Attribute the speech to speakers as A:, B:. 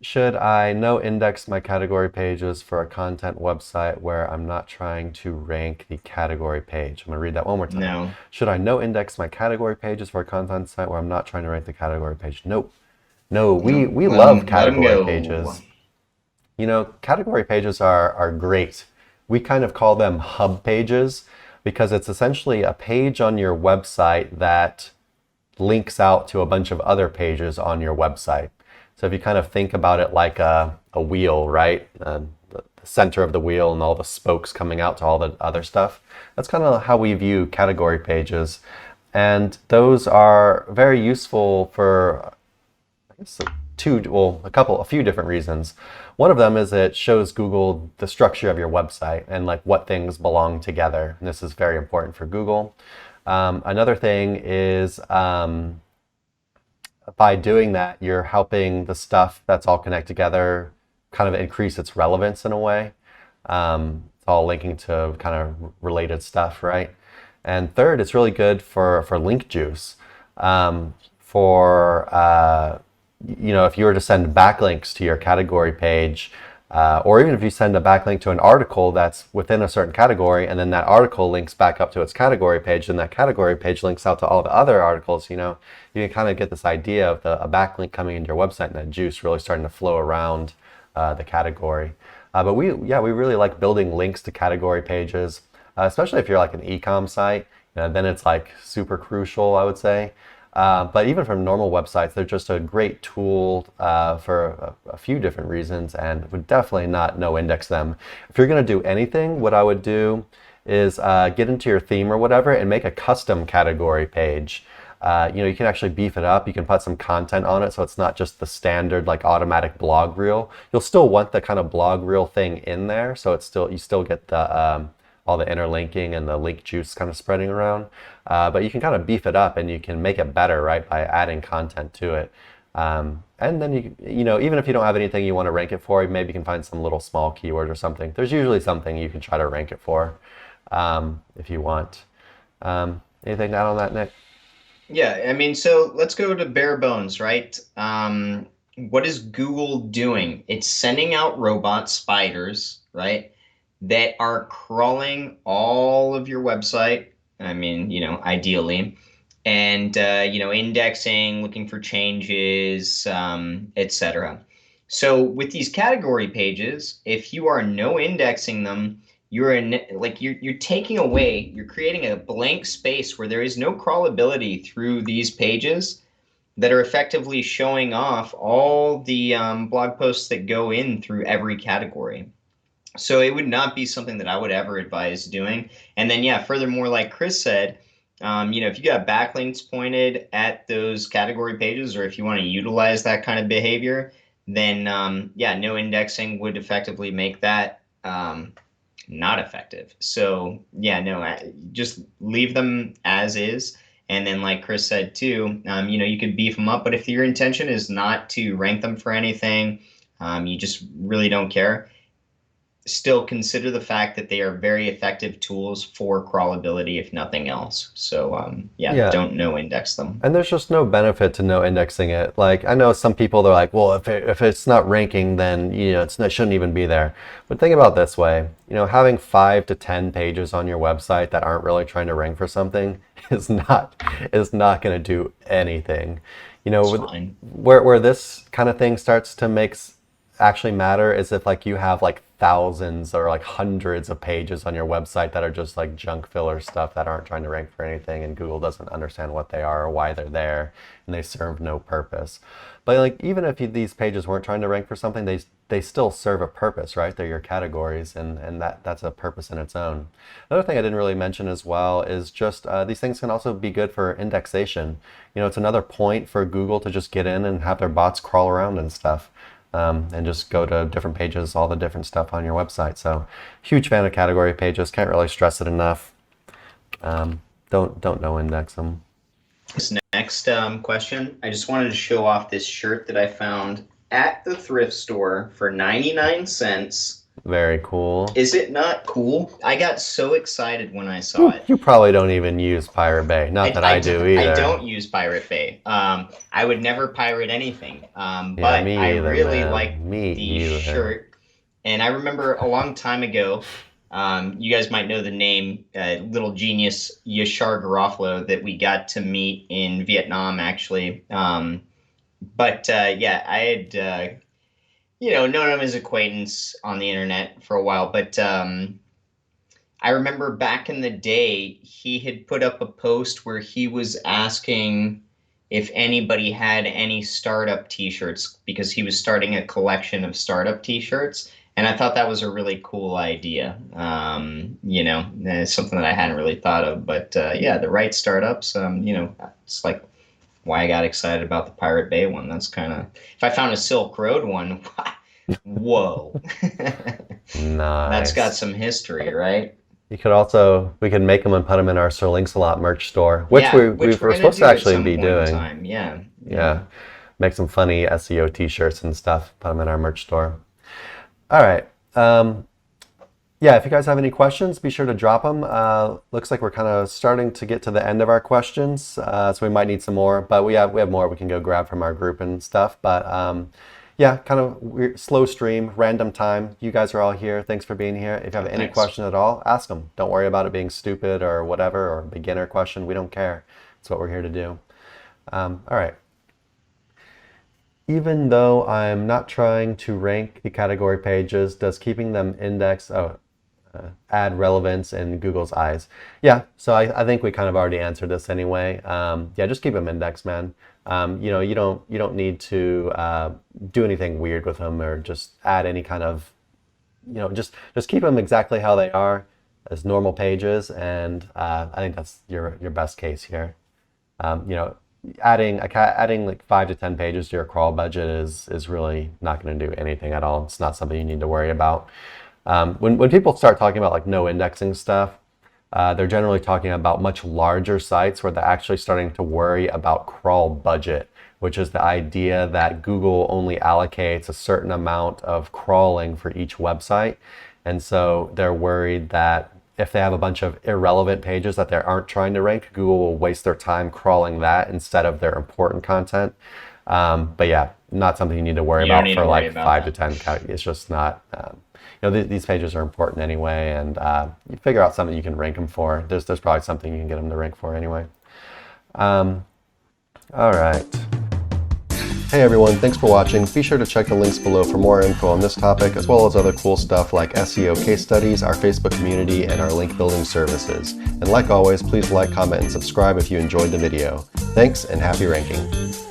A: Should I no index my category pages for a content website where I'm not trying to rank the category page? I'm going to read that one more time.
B: No.
A: Should I no index my category pages for a content site where I'm not trying to rank the category page? Nope. No, we,
B: Nope.
A: we love
B: Let 'em
A: category
B: go.
A: pages. Category pages are great. We kind of call them hub pages because it's essentially a page on your website that links out to a bunch of other pages on your website. So if you kind of think about it like a wheel, right? The center of the wheel and all the spokes coming out to all the other stuff. That's kind of how we view category pages. And those are very useful for, I guess, a few different reasons. One of them is it shows Google the structure of your website and like what things belong together. And this is very important for Google. Another thing is by doing that, you're helping the stuff that's all connected together kind of increase its relevance in a way. It's all linking to kind of related stuff, right? And third, it's really good for link juice. For if you were to send backlinks to your category page, or even if you send a backlink to an article that's within a certain category, and then that article links back up to its category page, and that category page links out to all the other articles, you can kind of get this idea of a backlink coming into your website and that juice really starting to flow around the category. But we really like building links to category pages, especially if you're like an e-com site. Then it's like super crucial, I would say. But even from normal websites, they're just a great tool for a few different reasons, and would definitely not no index them. If you're going to do anything, what I would do is get into your theme or whatever and make a custom category page. You can actually beef it up. You can put some content on it, so it's not just the standard like automatic blog reel. You'll still want the kind of blog reel thing in there, so you still get the all the interlinking and the link juice kind of spreading around. But you can kind of beef it up and you can make it better, right, by adding content to it. And then even if you don't have anything you want to rank it for, maybe you can find some little small keyword or something. There's usually something you can try to rank it for if you want. Anything to add on that, Nick?
B: Yeah, I mean, so let's go to bare bones, right? What is Google doing? It's sending out robot spiders, right, that are crawling all of your website. I mean, ideally, and indexing, looking for changes, etc. So with these category pages, if you are no indexing them, you're taking away, you're creating a blank space where there is no crawlability through these pages that are effectively showing off all the blog posts that go in through every category. So it would not be something that I would ever advise doing. And then, yeah, furthermore, like Chris said, if you got backlinks pointed at those category pages, or if you want to utilize that kind of behavior, then yeah, no indexing would effectively make that not effective. So yeah, no, just leave them as is. And then, like Chris said too, you could beef them up. But if your intention is not to rank them for anything, you just really don't care, still consider the fact that they are very effective tools for crawlability, if nothing else. So yeah,
A: Yeah,
B: don't no index them.
A: and there's just no benefit to no indexing it. Like I know some people they're like, well, if it's not ranking, then it shouldn't even be there. But think about it this way, having 5 to 10 pages on your website that aren't really trying to rank for something is not going to do anything.
B: It's fine.
A: Where this kind of thing starts to actually matter is if like you have like thousands or like hundreds of pages on your website that are just like junk filler stuff that aren't trying to rank for anything and Google doesn't understand what they are or why they're there and they serve no purpose. But like even if these pages weren't trying to rank for something, they still serve a purpose, right? They're your categories and that's a purpose in its own. Another thing I didn't really mention as well is just these things can also be good for indexation. It's another point for Google to just get in and have their bots crawl around and stuff and just go to different pages, all the different stuff on your website. So, huge fan of category pages. Can't really stress it enough. Don't no index them.
B: This next question, I just wanted to show off this shirt that I found at the thrift store for 99 cents.
A: Very cool.
B: Is it not cool? I got so excited when I saw
A: You,
B: it.
A: you probably don't even use Pirate Bay. Not that I do
B: I
A: either.
B: don't use Pirate Bay. I would never pirate anything.
A: Yeah,
B: But I
A: me either,
B: really
A: man.
B: like
A: Me
B: the
A: either.
B: shirt. And I remember a long time ago, you guys might know the name, little genius Yashar Garofalo that we got to meet in Vietnam, actually. But yeah, I had, known him as acquaintance on the internet for a while. But I remember back in the day, he had put up a post where he was asking if anybody had any startup t-shirts because he was starting a collection of startup t-shirts. And I thought that was a really cool idea. It's something that I hadn't really thought of. But yeah, the right startups, it's like why I got excited about the Pirate Bay one. That's kind of, if I found a Silk Road one, whoa, that's got
A: Nice.
B: some history, right?
A: You could also, we could make them and put them in our Sir Links-a-Lot merch store, which
B: Yeah,
A: we
B: which we're
A: were
B: gonna
A: supposed to
B: do at
A: actually
B: some
A: be
B: point in
A: doing.
B: time. Yeah, yeah.
A: Yeah. Make some funny SEO t-shirts and stuff, put them in our merch store. All right. Yeah, if you guys have any questions, be sure to drop them. Looks like we're kind of starting to get to the end of our questions, so we might need some more, but we have more we can go grab from our group and stuff. But yeah, kind of weird, slow stream, random time. You guys are all here. Thanks for being here. If you have
B: Oh,
A: any
B: thanks.
A: question at all, ask them. Don't worry about it being stupid or whatever or beginner question. We don't care. It's what we're here to do. All right. Even though I'm not trying to rank the category pages, does keeping them indexed add relevance in Google's eyes? Yeah, so I think we kind of already answered this anyway. Yeah, just keep them indexed, man. You don't need to do anything weird with them or just add any kind of just keep them exactly how they are as normal pages, and I think that's your best case here. Um, you know, adding like 5 to 10 pages to your crawl budget is really not going to do anything at all. It's not something you need to worry about. When people start talking about like no indexing stuff, they're generally talking about much larger sites where they're actually starting to worry about crawl budget, which is the idea that Google only allocates a certain amount of crawling for each website. And so they're worried that if they have a bunch of irrelevant pages that they aren't trying to rank, Google will waste their time crawling that instead of their important content. But yeah, not something you need to worry
B: You don't
A: about
B: need
A: for
B: to worry
A: like
B: about
A: five to
B: that.
A: ten. It's just not. These pages are important anyway, and you figure out something you can rank them for. There's probably something you can get them to rank for anyway. All right. Hey everyone, thanks for watching. Be sure to check the links below for more info on this topic, as well as other cool stuff like SEO case studies, our Facebook community, and our link building services. And like always, please like, comment, and subscribe if you enjoyed the video. Thanks, and happy ranking.